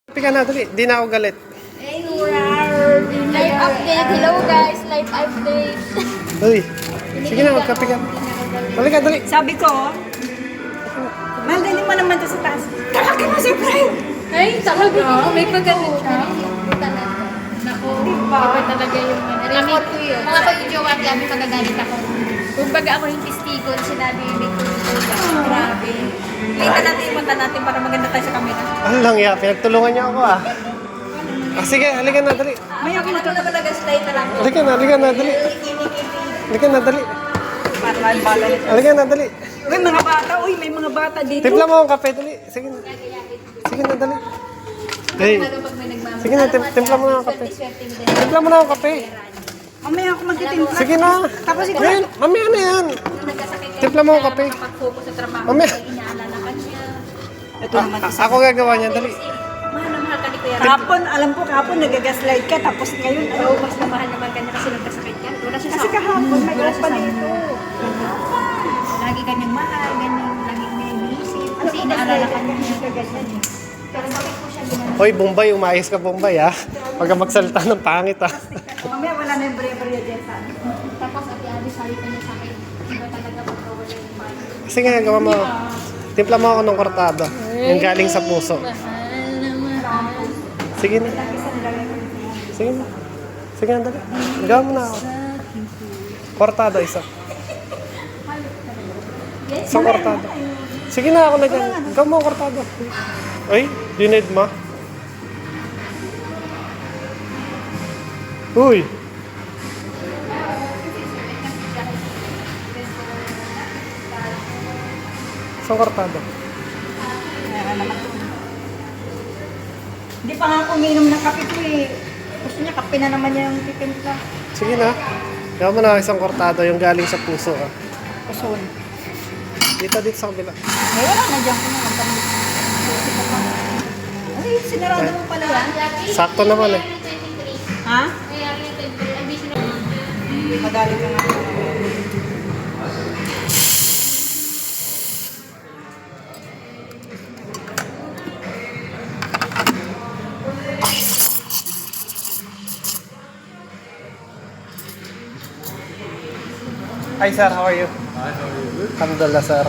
Kape ka na, dali. Di na ako galit. Live update. Hello guys, live update. Uy, sige na, magkape ka. Dali ka, dali. Sabi ko, magaling mo naman to sa taas. Kalaki mo si Fred! Ay, talaga? May paggalit siya? Naku, Diba? iba talaga yung remote ko yun. Mga pag-jowa, kami magagalit ako. Kung baga ako yung testigo, sinabi ni grabe. Lita natin yung mata natin para maganda tayo sa camera. Ano lang ya, pinagtulungan niyo ako ah. Sige, halika na, dali. May ako na naman nag-slide na lang. Halika na, dali. Halika na, dali. Para bala nito. Halika na, dali. Uy, mga bata. Uy, may mga bata dito. Timpla mo ang kape, dali. Sige na. Sige na, dali. Hey. Sige na, timpla mo na ang kape. Timpla mo na ang kape. Mamaya ako magtitimpla. Sige na. Tapos ikaw. Ngayon, mamaya na yan. Timpla mo ang kape. Pag-focus sa trabaho, Mamaya. inaalala ka niya. Ito naman. Ako gagawa niya, dali. Mahal na mahal ka ni Kuya Ram. Kahapon, alam ko kahapon nag-gaslight ka. Tapos ngayon, Oo, mas na mahal naman ka niya kasi nagkasakit ka. Wala siya Kasi kahapon, may wala siya pa sa dito. Lagi ka niyang mahal, ganyan, laging may inisip. Kasi inaalala ka niya. Pero bakit po siya ginagawa? Hoy, Bombay, umayos ka, Bombay ah. Huwag ka magsalita ng pangit ah. Mamaya wala na yung brea-brea dyan sa ano. Tapos Ate Abby, sabi ka niya sa akin, iba talaga pagkawala yung mahal. Sige nga, gawa mo. Timpla mo ako ng kortado. Yung galing sa puso. Mahal na mahal. Sige na. Sige na. Sige na, dali. Gawa mo na ako. Kortado, isa. Isang kortado. Sige na, ako na dyan. Gawa mo ang kortado. Ay, dinid mo. Uy. Isang kortado. Hindi pa nga ako uminom ng kape ko eh. Gusto niya, kape na naman niya yung titimpla. Sige na. Gawa mo na isang kortado, yung galing sa puso ah. Kuson. Dito sa kabila. Ay, wala na dyan ko na lang kami. Ay, sinarado mo pala yan. Sakto naman eh. Ha? Madali ka nga. Hi sir, how are you? Hi, how are you? Good? Alhamdulillah sir.